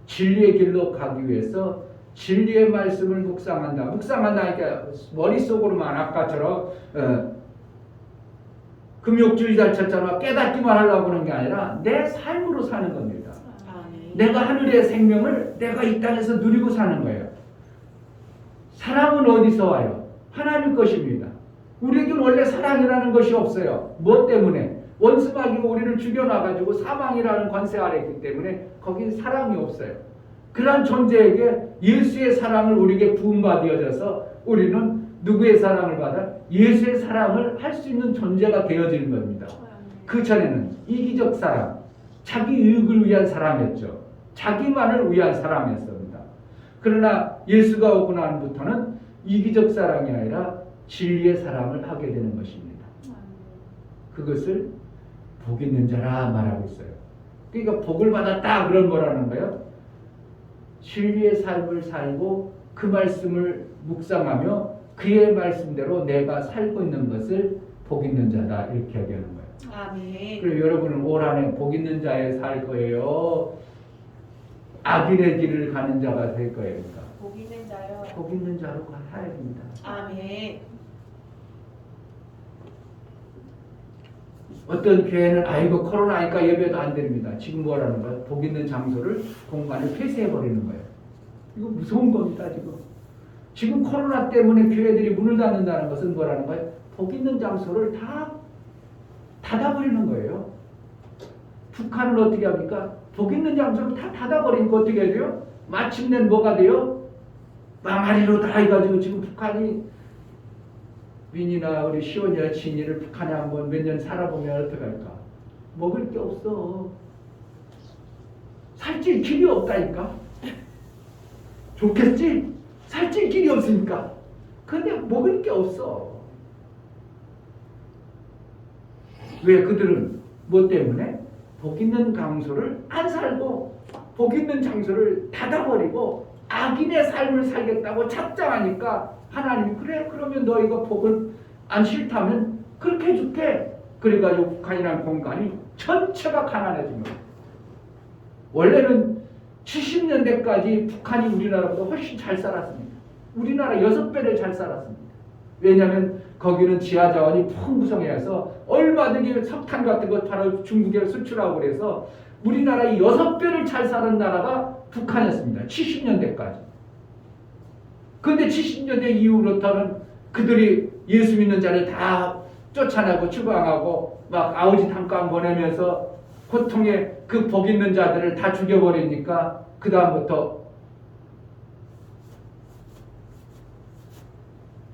진리의 길로 가기 위해서 진리의 말씀을 묵상한다. 묵상한다니까 머릿속으로만 아까처럼 금욕주의자 쳤잖아. 깨닫기만 하려고 하는 게 아니라 내 삶으로 사는 겁니다. 아멘. 내가 하늘의 생명을 내가 이 땅에서 누리고 사는 거예요. 사랑은 어디서 와요? 하나님 것입니다. 우리에겐 원래 사랑이라는 것이 없어요. 뭐 때문에? 원수마귀가 우리를 죽여놔가지고 사망이라는 권세 아래 있기 때문에 거긴 사랑이 없어요. 그러한 존재에게 예수의 사랑을 우리에게 부음받아져서 우리는 누구의 사랑을 받아? 예수의 사랑을 할 수 있는 존재가 되어지는 겁니다. 그 전에는 이기적 사랑, 자기 이익을 위한 사랑이었죠. 자기만을 위한 사랑이었습니다. 그러나 예수가 오고 난부터는 이기적 사랑이 아니라 진리의 사랑을 하게 되는 것입니다. 그것을 복 있는 자라 말하고 있어요. 그러니까 복을 받았다 그런 거라는 거예요. 진리의 삶을 살고 그 말씀을 묵상하며 그의 말씀대로 내가 살고 있는 것을 복 있는 자다 이렇게 얘기하는 거예요. 아멘. 그리고 여러분은 올 한해 복 있는 자에 살 거예요. 악인의 길을 가는 자가 될 거예요. 그러니까 복 있는 자요. 복 있는 자로 가야 됩니다. 아멘. 어떤 교회는 아이고 코로나니까 예배도 안 드립니다. 지금 뭐라는 거예요? 복 있는 장소를 공간을 폐쇄해버리는 거예요. 이거 무서운 겁니다. 지금 코로나 때문에 교회들이 문을 닫는다는 것은 뭐라는 거예요? 복 있는 장소를 다 닫아버리는 거예요. 북한은 어떻게 합니까? 복 있는 장소를 다 닫아버리니까 어떻게 돼요? 마침내 뭐가 돼요? 망하리로 다 해가지고 지금 북한이 민이나 우리 시온이나 진이를 북한에 한번 몇 년 살아보면 어떡할까? 먹을 게 없어. 살찔 길이 없다니까? 좋겠지? 살찔 길이 없으니까. 근데 먹을 게 없어. 왜 그들은 뭐 때문에? 복 있는 장소를 안 살고 복 있는 장소를 닫아버리고 악인의 삶을 살겠다고 착장하니까 하나님이 그래 그러면 너희가 복을 안 싫다면 그렇게 해줄게. 그래가지고 북한이라는 공간이 전체가 가난해진 거예요. 원래는 70년대까지 북한이 우리나라보다 훨씬 잘 살았습니다. 우리나라 6배를 잘 살았습니다. 왜냐하면 거기는 지하 자원이 풍부성해서 얼마든지 석탄 같은 거 바로 중국에 수출하고 그래서 우리나라 6배를 잘 사는 나라가 북한이었습니다. 70년대까지. 그런데 70년대 이후부터는 그들이 예수 믿는 자를 다 쫓아내고 추방하고 막 아우지 담감 보내면서 고통의 그 복 있는 자들을 다 죽여버리니까 그 다음부터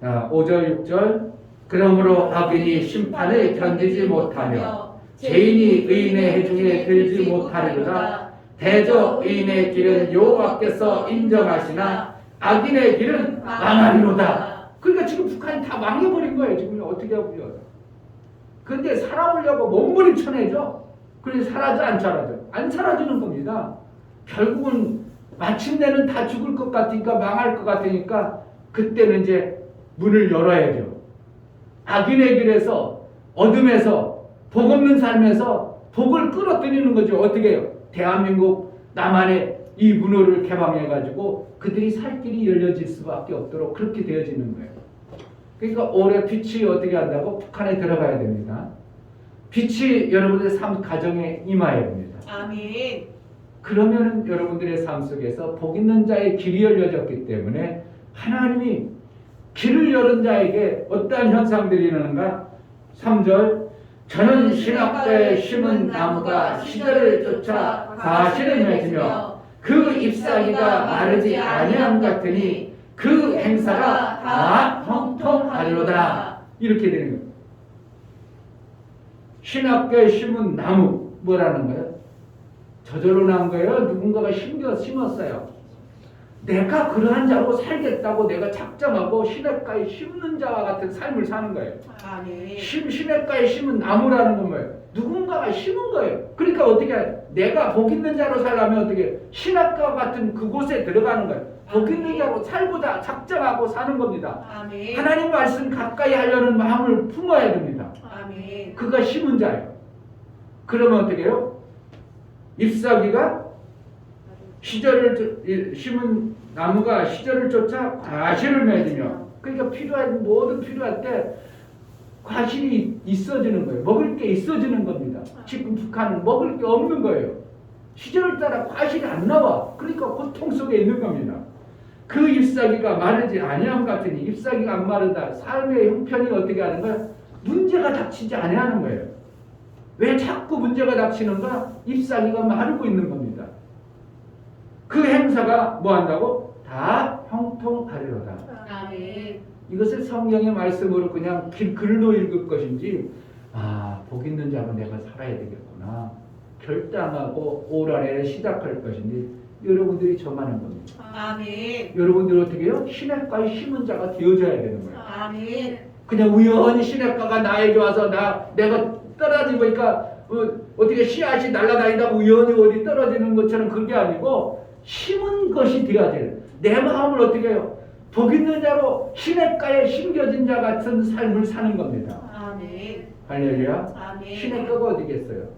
5절 6절 그러므로 악인이 심판을 견디지 못하며 죄인이 의인의 해중에 들지 못하리로다. 대저 의인의 길은 여호와께서 인정하시나 악인의 길은 망하리로다. 그러니까 지금 북한이 다 망해버린 거예요. 지금 어떻게 하고요. 그런데 살아보려고 몸부림쳐내죠. 그래서 사라져 안 사라져? 안 사라지는 겁니다. 결국은 마침내는 다 죽을 것 같으니까 망할 것 같으니까 그때는 이제 문을 열어야죠. 악인의 길에서 어둠에서 복 없는 삶에서 복을 끌어들이는 거죠. 어떻게 해요? 대한민국 남한의 이 문호를 개방해가지고 그들이 살 길이 열려질 수밖에 없도록 그렇게 되어지는 거예요. 그러니까 올해 빛이 어떻게 한다고? 북한에 들어가야 됩니다. 빛이 여러분들의 삶 가정에 임해야 됩니다. 아멘. 그러면 여러분들의 삶 속에서 복 있는 자의 길이 열려졌기 때문에 하나님이 길을 여는 자에게 어떠한 현상들이 일어나는가? 3절 저는 신학대에 심은 나무가 시절을 쫓아 과실을 맺으며 그 잎사귀가 마르지 아니함 같으니 그 행사가 다 형통하리로다. 이렇게 되는 거예요. 신학교에 심은 나무 뭐라는 거예요? 저절로 난 거예요? 누군가가 심었어요. 내가 그러한 자로 살겠다고 내가 작정하고 시냇가에 심는 자와 같은 삶을 사는 거예요. 아멘. 시냇가에 심은 나무라는 건 뭐예요? 누군가가 심은 거예요. 그러니까 어떻게 해요? 내가 복 있는 자로 살려면 어떻게 시냇가 같은 그곳에 들어가는 거예요. 복 있는 자로 살고자 작정하고 사는 겁니다. 아멘. 하나님 말씀 가까이 하려는 마음을 품어야 됩니다. 아멘. 그가 심은 자예요. 그러면 어떻게 해요? 잎사귀가 시절을 심은 나무가 시절을 쫓아 과실을 맺으며, 그러니까 필요한 모든 필요할 때 과실이 있어지는 거예요. 먹을 게 있어지는 겁니다. 지금 북한은 먹을 게 없는 거예요. 시절을 따라 과실이 안 나와. 그러니까 고통 속에 있는 겁니다. 그 잎사귀가 마르지 아니함 같으니, 잎사귀가 안 마르다. 삶의 형편이 어떻게 하는 거야? 문제가 닥치지 아니하는 거예요. 왜 자꾸 문제가 닥치는가? 잎사귀가 마르고 있는 겁니다. 그 행사가 뭐 한다고? 다 형통하리로다. 아멘. 이것을 성경의 말씀으로 그냥 글로 읽을 것인지, 복 있는 자로 내가 살아야 되겠구나, 결단하고 올 한해를 시작할 것인지 여러분들이 정하는 겁니다. 아멘. 여러분들이 어떻게 해요? 시냇가에 심은 자가 되어져야 되는 거예요. 아멘. 그냥 우연히 시냇가가 나에게 와서 내가 떨어지니까 어떻게 씨앗이 날아다니다 우연히 어디 떨어지는 것처럼 그게 아니고 심은 것이 되어야 돼요. 내 마음을 어떻게 해요? 복 있는 자로 시냇가에 심겨진 자 같은 삶을 사는 겁니다. 아멘. 할렐루야. 아멘. 시냇가가 어디겠어요?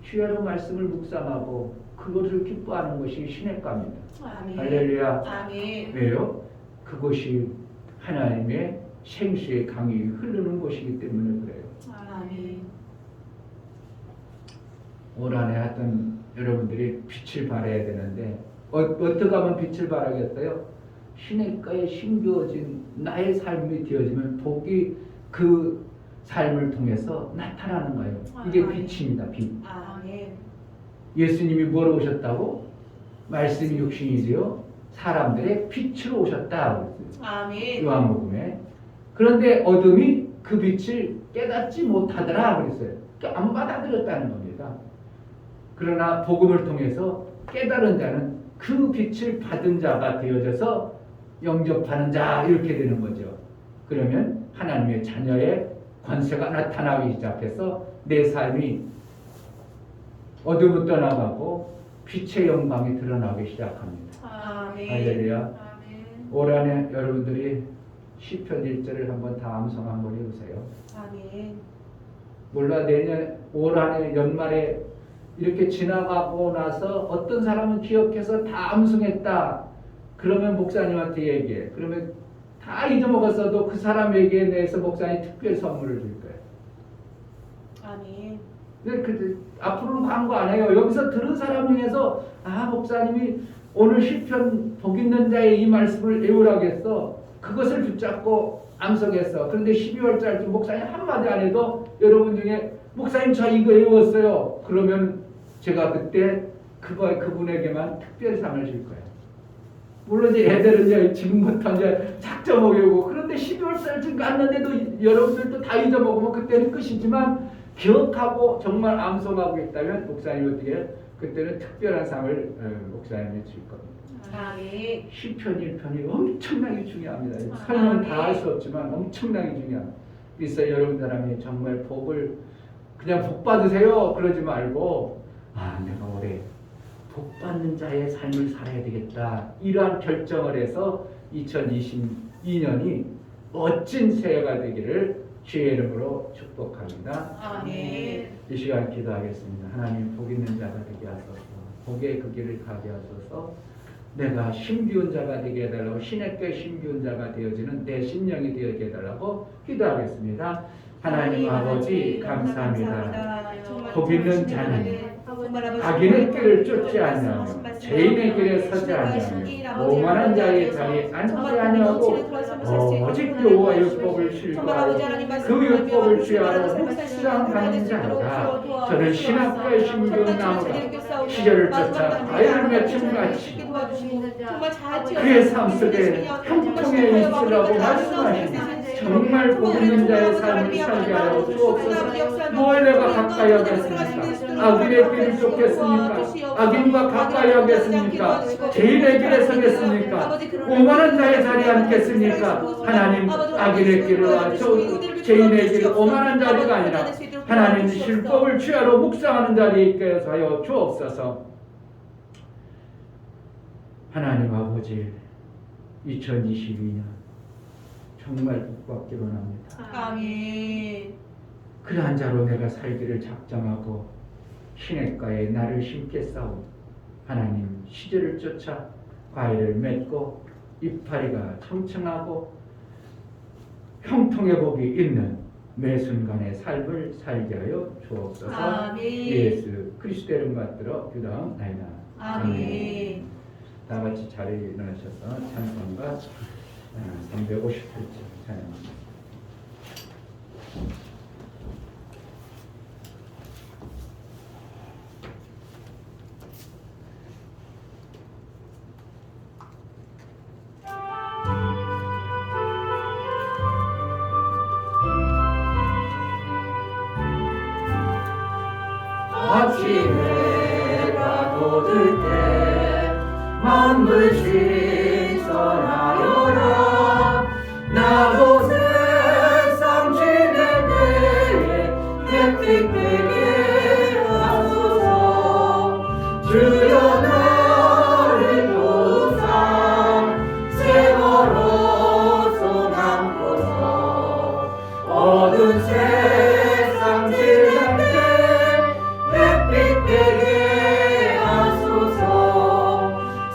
주야로 말씀을 묵상하고 그것을 기뻐하는 것이 시냇가입니다. 아멘. 할렐루야. 아멘. 왜요? 그것이 하나님의 생수의 강이 흐르는 곳이기 때문에 그래요. 아멘. 올 한해 하여튼 여러분들이 빛을 발해야 되는데 어떻게 하면 빛을 발하겠어요? 시냇가에 심겨진 나의 삶이 되어지면 복이 그 삶을 통해서 나타나는 거예요. 이게 빛입니다. 빛. 아멘. 예수님이 뭐로 오셨다고? 말씀이 육신이 되어 사람들의 빛으로 오셨다. 아멘. 요한복음에. 그런데 어둠이 그 빛을 깨닫지 못하더라 그랬어요. 그러니까 안 받아들였다는 겁니다. 그러나 복음을 통해서 깨달은 자는 그 빛을 받은 자가 되어져서 영접하는 자, 이렇게 되는 거죠. 그러면 하나님의 자녀의 권세가 나타나기 시작해서 내 삶이 어둠을 떠나가고 빛의 영광이 드러나기 시작합니다. 아멘. 할렐루야. 아멘. 올 한해 여러분들이 시편 1절을 한번 다 암송 한번 해보세요. 아멘. 몰라 내년 올 한해 연말에 이렇게 지나가고 나서 어떤 사람은 기억해서 다 암송했다. 그러면 목사님한테 얘기해. 그러면 다 잊어먹었어도 그 사람에게 대해서 목사님이 특별 선물을 줄 거예요. 아멘. 근데 앞으로는 광고 안 해요. 여기서 들은 사람 중에서 목사님이 오늘 시편 복 있는 자의 이 말씀을 외우라겠어. 그것을 붙잡고 암송했어. 그런데 12월달쯤 목사님 한마디 안 해도 여러분 중에 목사님 저 이거 외웠어요. 그러면 제가 그때 그분에게만 특별상을 줄 거예요. 물론 이제 애들은 이제 지금부터 이제 작정을 외우고, 그런데 12월달쯤 갔는데도 여러분들도 다 잊어먹으면 그때는 끝이지만 기억하고 정말 암송하고 있다면 목사님이 어떻게 해요? 그때는 특별한 상을 목사님이 줄 겁니다. 아멘. 시편 1편이 엄청나게 중요합니다. 설명 다 할 수 없지만 엄청나게 중요합니다. 그래서 여러분 사람이 정말 복을 그냥 복 받으세요 그러지 말고, 내가 올해 복 받는 자의 삶을 살아야 되겠다, 이러한 결정을 해서 2022년이 멋진 새해가 되기를 주의 이름으로 축복합니다. 아멘. 이 시간 기도하겠습니다. 하나님, 복 있는 자가 되게 하소서. 복의 그 길을 가게 하소서. 내가 심기운 자가 되게 해달라고, 시냇가에 심기운 자가 되어지는 내 심령이 되게 해달라고 기도하겠습니다. 하나님 아버지 감사합니다. 복 있는 자는 악인의 길을 쫓지 아니하며 죄인의 길에 서지 아니하며 오만한 자의 자리에 앉지 아니하고 오직 여호와 율법을 실과하여 그 율법을 취하러 묵상하는 자로다. 저는 시냇가에 심겨운 나무가 시절을 쫓아 과일을 맺음같이 그의 삶 속에 형통의 있으라고 말씀하시니 정말 복 있는 자의 삶을 살게 하여 주옵소서. 뭘 내가 가까이 하겠습니까? 악인의 길을 쫓겠습니까? 악인과 가까이 하겠습니까? 죄인의 길에 서겠습니까? 오만한 자의 자리에 앉겠습니까? 하나님, 악인의 길을 죄인의 길, 오만한 자리가 아니라 하나님 율법을 취하러 묵상하는 자리에 있게 하여 주옵소서. 하나님 아버지, 2022년 정말 복받기로 합니다. 아멘. 그러한 자로 내가 살기를 작정하고 시냇가에 나를 심게 싸운 하나님, 시절을 쫓아 과일을 맺고 이파리가 청청하고 형통의 복이 있는 매 순간의 삶을 살게 하여 주옵소서. 아멘. 예수 그리스도의 이름 받들어 기도하옵나이다. 아멘. 다 같이 자리에 일어나셔서 찬송가 350절째 찬양합니다. 아침에 해가 돋을 때 만물 신선하여라. 나도 세상 지낼 때에 햇빛 되게 하소서. 주여 나를 도우사 세월호서 남고서 어두운 세상 지낼 때 햇빛 되게 하소서.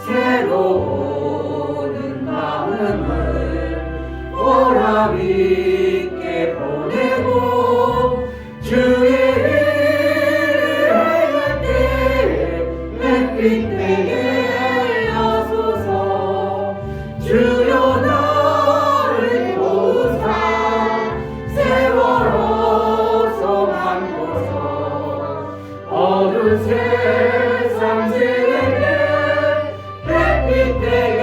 새로운 마음을 보람 있게 보내고 주의 일을 행할 때 햇빛 되게 하소서. 주여 나를 도우사 세월호 삼고서 어두운 세상 지낼 때 햇빛 되게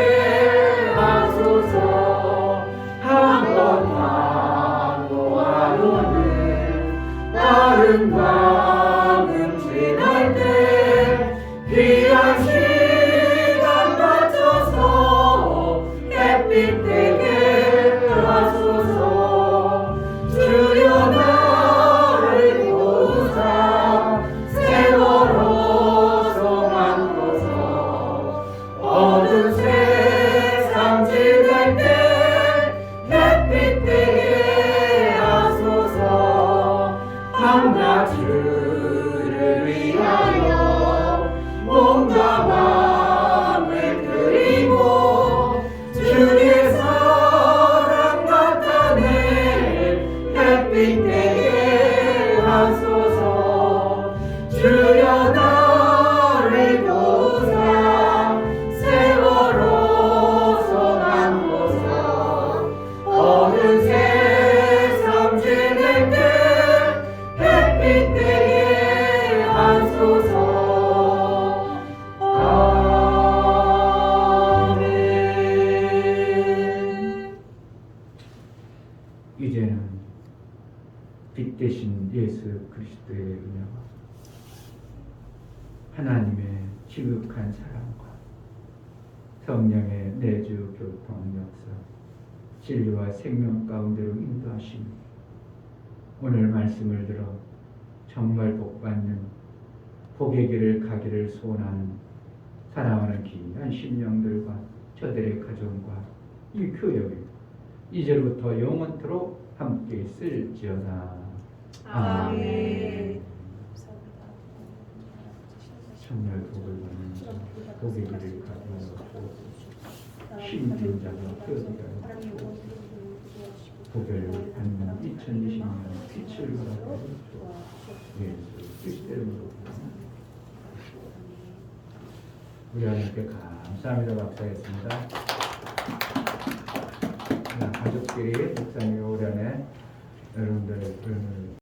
하소서. 한 번 하고 하루는 빠른 밤은 지날 때 귀한 시간 맞춰서 햇빛 되게 하소서. 주여 나를 도우사 세월호 성안고서 어두운 세상 지낼 때 햇빛 되게 하소서. 밤낮 주를 위하여 몸과 마음을 드리고 주의 사랑 나타내 햇빛 되게 하소서. 주여 나를 도우사 세월호 성안고서 어두운 세상 지낼 때 햇빛 되게 하소서. 아멘. 이제는 빛 대신 예수 그리스도의 은혜와 하나님의 지극한 사랑과 성령의 내주 교통 역사 진리와 생명 가운데로 인도하시니 오늘 말씀을 들어 정말 복받는 복의 길을 가기를 소원하는 사랑하는 귀한 심령들과 저들의 가정과 이 교회에 이제부터 영원토록 함께 있을지어다. 아멘. 정말 복을 받는 복의 길을 가기로 힘든 자가 되어지가 복을 받는 2020년 빛을 발하고 예수 그리스도의 이름으로 우리 하나님께 감사합니다. 박사했습니다. 가족끼리 목사님이 올해 안에 여러분들